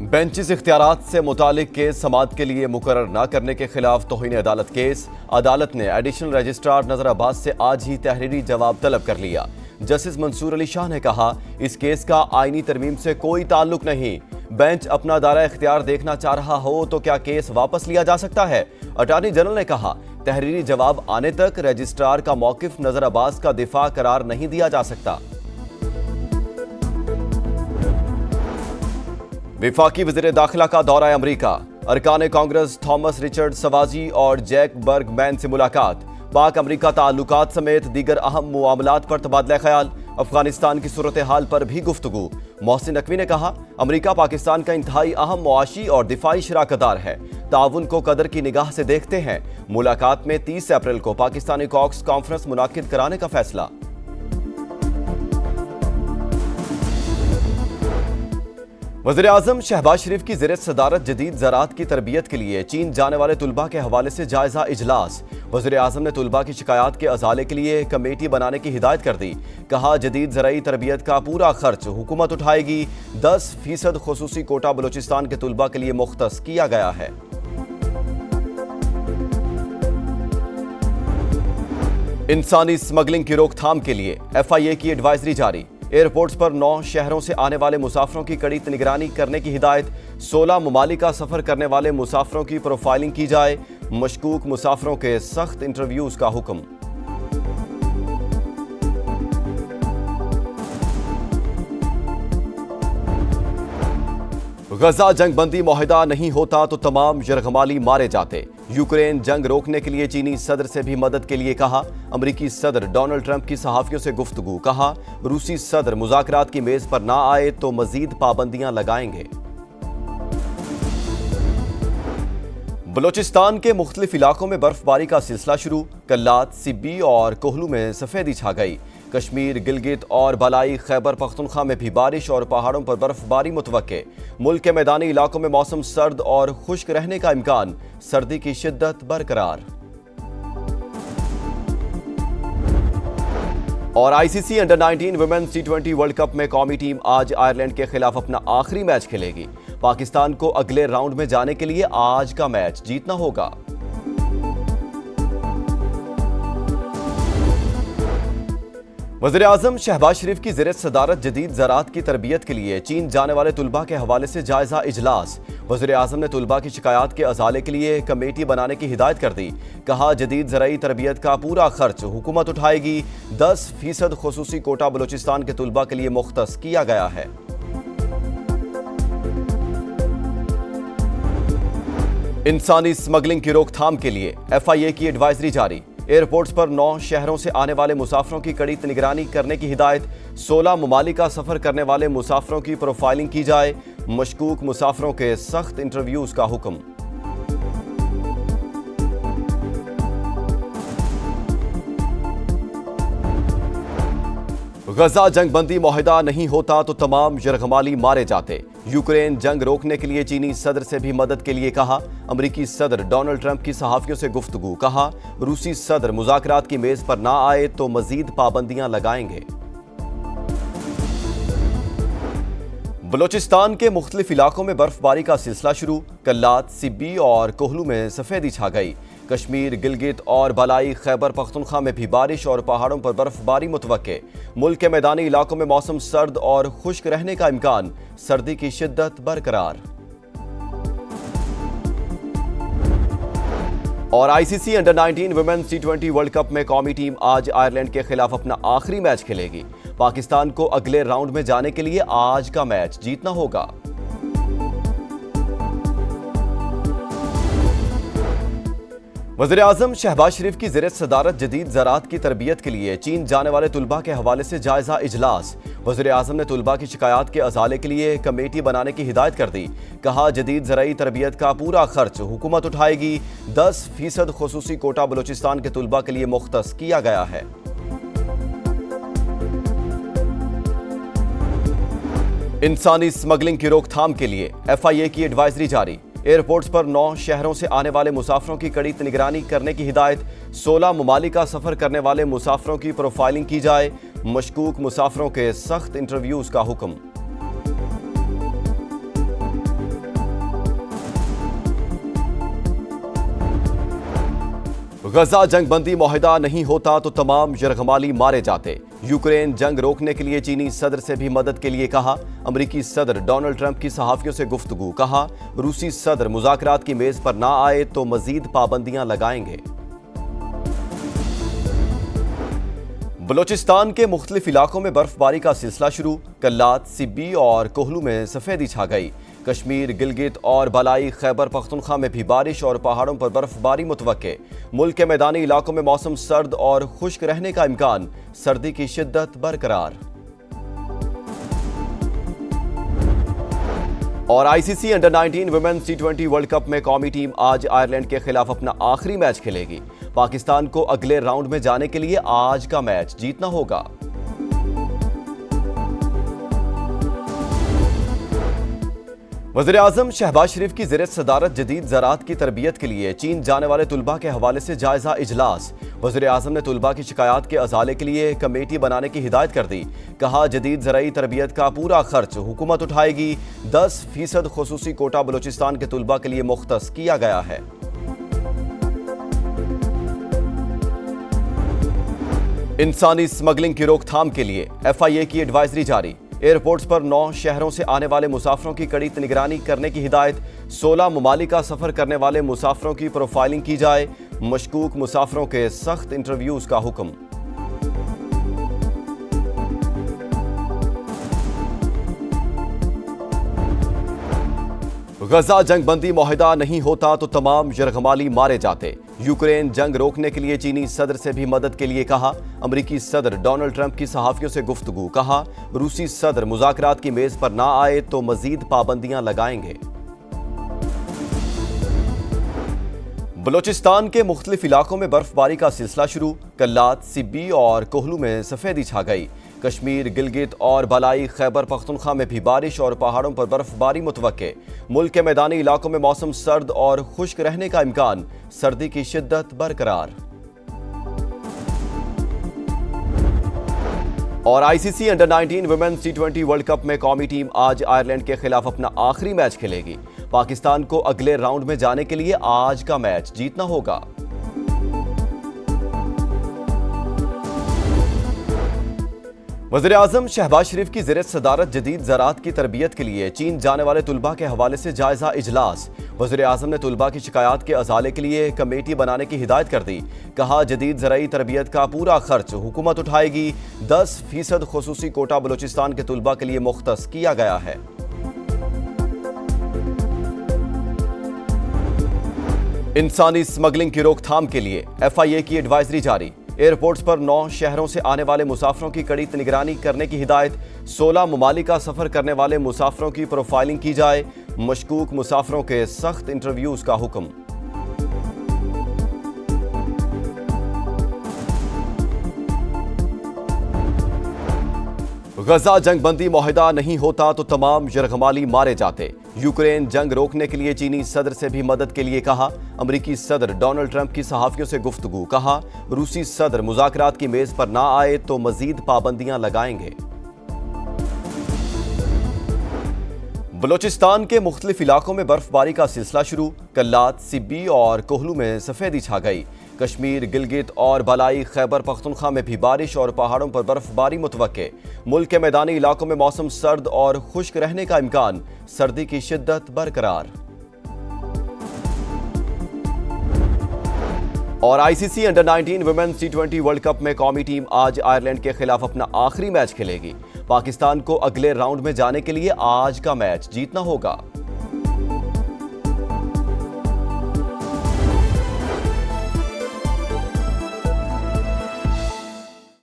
Benches इख्तियारात से मुतालिक case समाअत के लिए मुकर्रर न करने के खिलाफ तौहीन अदालत केस। अदालत ने एडिशनल रजिस्ट्रार नजर अब्बास से आज ही तहरीरी जवाब तलब कर लिया। जस्टिस मंसूर अली शाह ने कहा, इस केस का आईनी तरमीम से कोई ताल्लुक नहीं। बेंच अपना दायरा इख्तियार देखना चाह रहा हो तो क्या केस वापस लिया जा सकता है। अटॉर्नी जनरल ने कहा, तहरीरी जवाब आने तक रजिस्ट्रार का मौकिफ नजर अब्बास का दिफा करार नहीं दिया जा सकता। विफाकी वज़ीर दाखिला का दौरा अमरीका। अरकान कांग्रेस थॉमस रिचर्ड सवाजी और जैक बर्गमैन से मुलाकात। पाक अमरीका ताल्लुकात समेत दीगर अहम मामलात पर तबादला ख्याल। अफगानिस्तान की सूरत हाल पर भी गुफ्तगू। मोहसिन नकवी ने कहा, अमरीका पाकिस्तान का इंतहाई अहम मुआशी और दिफाई शराकतदार है। ताउन को कदर की निगाह से देखते हैं। मुलाकात में 30 अप्रैल को पाकिस्तानी कॉक्स कॉन्फ्रेंस मुनाकिद कराने का फैसला। वज़ीर-ए-आज़म शहबाज शरीफ की ज़ेर सदारत जदीद ज़राअत की तरबियत के लिए चीन जाने वाले तुलबा के हवाले से जायजा इजलास। वज़ीर-ए-आज़म ने तुलबा की शिकायत के अजाले के लिए कमेटी बनाने की हिदायत कर दी। कहा, जदीद ज़राई तरबियत का पूरा खर्च हुकूमत उठाएगी। 10% खुसूसी कोटा बलूचिस्तान के तुलबा के लिए मुख्तस किया गया है। इंसानी स्मगलिंग की रोकथाम के लिए FIA की एडवाइजरी जारी। एयरपोर्ट्स पर 9 शहरों से आने वाले मुसाफिरों की कड़ी निगरानी करने की हिदायत। 16 ममालिक का सफर करने वाले मुसाफिरों की प्रोफाइलिंग की जाए। मशकूक मुसाफिरों के सख्त इंटरव्यूज का हुक्म। गजा जंग बंदी मुआहिदा नहीं होता तो तमाम यरगमाली मारे जाते। यूक्रेन जंग रोकने के लिए चीनी सदर से भी मदद के लिए कहा। अमरीकी सदर डोनाल्ड ट्रंप की सहाफियों से गुफ्तगू। कहा, रूसी सदर मुज़ाकरात की मेज पर ना आए तो मजीद पाबंदियां लगाएंगे। बलोचिस्तान के मुख्तलिफ इलाकों में बर्फबारी का सिलसिला शुरू। कल्लात, सिब्बी और कोहलू में सफेदी छा गई। कश्मीर, गिलगित और बलाई खैबर पख्तूनख्वा में भी बारिश और पहाड़ों पर बर्फबारी मुतवक्के। मुल्क के मैदानी इलाकों में मौसम सर्द और खुश्क रहने का इम्कान। सर्दी की शिद्दत बरकरार। और ICC under nineteen women's T20 world cup में कौमी टीम आज आयरलैंड के खिलाफ अपना आखिरी मैच खेलेगी। पाकिस्तान को अगले राउंड में जाने के लिए आज का मैच जीतना होगा। वज़ीर-ए-आज़म शहबाज शरीफ की ज़ेर सदारत जदीद ज़राअत की तरबियत के लिए चीन जाने वाले तुलबा के हवाले से जायजा इजलास। वज़ीर-ए-आज़म ने तुलबा की शिकायत के अजाले के लिए कमेटी बनाने की हिदायत कर दी। कहा, जदीद ज़राई तरबियत का पूरा खर्च हुकूमत उठाएगी। 10% खुसूसी कोटा बलूचिस्तान के तुलबा के लिए मुख्तस किया गया है। इंसानी स्मगलिंग की रोकथाम के लिए FIA की एडवाइजरी जारी। एयरपोर्ट्स पर 9 शहरों से आने वाले मुसाफिरों की कड़ी निगरानी करने की हिदायत। 16 ममालिक का सफर करने वाले मुसाफिरों की प्रोफाइलिंग की जाए। मशकूक मुसाफिरों के सख्त इंटरव्यूज का हुक्म। गजा जंग बंदी मुआहिदा नहीं होता तो तमाम यरगमाली मारे जाते। यूक्रेन जंग रोकने के लिए चीनी सदर से भी मदद के लिए कहा। अमरीकी सदर डोनाल्ड ट्रंप की सहाफियों से गुफ्तगू। कहा, रूसी सदर मुज़ाकरात की मेज पर ना आए तो मजीद पाबंदियां लगाएंगे। बलोचिस्तान के मुख्तलिफ इलाकों में बर्फबारी का सिलसिला शुरू। कल्लात, सिब्बी और कोहलू में सफेदी छा गई। कश्मीर, गिलगित और बलाई खैबर पख्तूनख्वा में भी बारिश और पहाड़ों पर बर्फबारी मुतवक्के। मुल्क के मैदानी इलाकों में मौसम सर्द और खुश्क रहने का इम्कान। सर्दी की शिद्दत बरकरार। और ICC under nineteen women's T20 world cup में कौमी टीम आज आयरलैंड के खिलाफ अपना आखिरी मैच खेलेगी। पाकिस्तान को अगले राउंड में जाने के लिए आज का मैच जीतना होगा। वज़ीर-ए-आज़म शहबाज शरीफ की ज़ेर सदारत जदीद ज़राअत की तरबियत के लिए चीन जाने वाले तुलबा के हवाले से जायजा इजलास। वज़ीर-ए-आज़म ने तुलबा की शिकायत के अजाले के लिए कमेटी बनाने की हिदायत कर दी। कहा, जदीद ज़राई तरबियत का पूरा खर्च हुकूमत उठाएगी। 10% खुसूसी कोटा बलूचिस्तान के तुलबा के लिए मुख्तस किया गया है। इंसानी स्मगलिंग की रोकथाम के लिए FIA की एडवाइजरी जारी। एयरपोर्ट्स पर 9 शहरों से आने वाले मुसाफिरों की कड़ी निगरानी करने की हिदायत। 16 ममालिक का सफर करने वाले मुसाफिरों की प्रोफाइलिंग की जाए। मशकूक मुसाफिरों के सख्त इंटरव्यूज का हुक्म। गजा जंग बंदी मुआहिदा नहीं होता तो तमाम यरगमाली मारे जाते। यूक्रेन जंग रोकने के लिए चीनी सदर से भी मदद के लिए कहा। अमरीकी सदर डोनाल्ड ट्रंप की सहाफियों से गुफ्तगू। कहा रूसी सदर मुज़ाकरात की मेज पर ना आए तो मजीद पाबंदियां लगाएंगे। बलोचिस्तान के मुख्तलिफ इलाकों में बर्फबारी का सिलसिला शुरू। कल्लात, सिब्बी और कोहलू में सफेदी छा गई। कश्मीर, गिलगित और बलाई खैबर पख्तूनख्वा में भी बारिश और पहाड़ों पर बर्फबारी मुतवक्के। मुल्क के मैदानी इलाकों में मौसम सर्द और खुश्क रहने का इम्कान। सर्दी की शिद्दत बरकरार। और ICC under 19 women's T20 world cup में कौमी टीम आज आयरलैंड के खिलाफ अपना आखिरी मैच खेलेगी। पाकिस्तान को अगले राउंड में जाने के लिए आज का मैच जीतना होगा। वज़ीर-ए-आज़म शहबाज शरीफ की ज़ेर सदारत जदीद ज़राअत की तरबियत के लिए चीन जाने वाले तुलबा के हवाले से जायजा इजलास। वज़ीर-ए-आज़म ने तुलबा की शिकायत के अजाले के लिए कमेटी बनाने की हिदायत कर दी। कहा जदीद ज़राई तरबियत का पूरा खर्च हुकूमत उठाएगी। 10% खुसूसी कोटा बलूचिस्तान के तुलबा के लिए मुख्तस किया गया है। इंसानी स्मगलिंग की रोकथाम के लिए FIA की एडवाइजरी जारी। एयरपोर्ट्स पर 9 शहरों से आने वाले मुसाफिरों की कड़ी निगरानी करने की हिदायत। 16 ममालिक का सफर करने वाले मुसाफिरों की प्रोफाइलिंग की जाए। मशकूक मुसाफिरों के सख्त इंटरव्यूज का हुक्म। गजा जंग बंदी मुआहिदा नहीं होता तो तमाम यरगमाली मारे जाते। यूक्रेन जंग रोकने के लिए चीनी सदर से भी मदद के लिए कहा। अमरीकी सदर डोनाल्ड ट्रंप की सहाफियों से गुफ्तगू। कहा रूसी सदर मुज़ाकरात की मेज पर ना आए तो मजीद पाबंदियां लगाएंगे। बलोचिस्तान के मुख्तलिफ इलाकों में बर्फबारी का सिलसिला शुरू। कल्लात, सिब्बी और कोहलू में सफेदी छा गई। कश्मीर, गिलगित और बलाई खैबर पख्तूनख्वा में भी बारिश और पहाड़ों पर बर्फबारी मुतवक्के। मुल्क के मैदानी इलाकों में मौसम सर्द और खुश्क रहने का इम्कान। सर्दी की शिद्दत बरकरार। और ICC under 19 women's T20 world cup में कौमी टीम आज आयरलैंड के खिलाफ अपना आखिरी मैच खेलेगी। पाकिस्तान को अगले राउंड में जाने के लिए आज का मैच जीतना होगा। वज़ीर-ए-आज़म शहबाज शरीफ की ज़ेर सदारत जदीद ज़राअत की तरबियत के लिए चीन जाने वाले तुलबा के हवाले से जायजा इजलास। वज़ीर-ए-आज़म ने तुलबा की शिकायत के अजाले के लिए कमेटी बनाने की हिदायत कर दी। कहा जदीद ज़राई तरबियत का पूरा खर्च हुकूमत उठाएगी। 10% खुसूसी कोटा बलूचिस्तान के तुलबा के लिए मुख्तस किया गया है। इंसानी स्मगलिंग की रोकथाम के लिए FIA की एडवाइजरी जारी। एयरपोर्ट्स पर 9 शहरों से आने वाले मुसाफिरों की कड़ी निगरानी करने की हिदायत। 16 ममालिक का सफर करने वाले मुसाफिरों की प्रोफाइलिंग की जाए। मशकूक मुसाफिरों के सख्त इंटरव्यूज का हुक्म। गजा जंग बंदी मुआहिदा नहीं होता तो तमाम यरगमाली मारे जाते। यूक्रेन जंग रोकने के लिए चीनी सदर से भी मदद के लिए कहा। अमरीकी सदर डोनाल्ड ट्रंप की सहाफियों से गुफ्तगू। कहा रूसी सदर मुज़ाकरात की मेज पर ना आए तो मजीद पाबंदियां लगाएंगे। बलोचिस्तान के मुख्तलिफ इलाकों में बर्फबारी का सिलसिला शुरू। कल्लात, सिब्बी और कोहलू में सफेदी छा गई। कश्मीर, गिलगित और बलाई खैबर पख्तूनख्वा में भी बारिश और पहाड़ों पर बर्फबारी मुतवक्के। मुल्क के मैदानी इलाकों में मौसम सर्द और खुश्क रहने का इम्कान। सर्दी की शिद्दत बरकरार। और ICC under 19 women's T20 world cup में कौमी टीम आज आयरलैंड के खिलाफ अपना आखिरी मैच खेलेगी। पाकिस्तान को अगले राउंड में जाने के लिए आज का मैच जीतना होगा।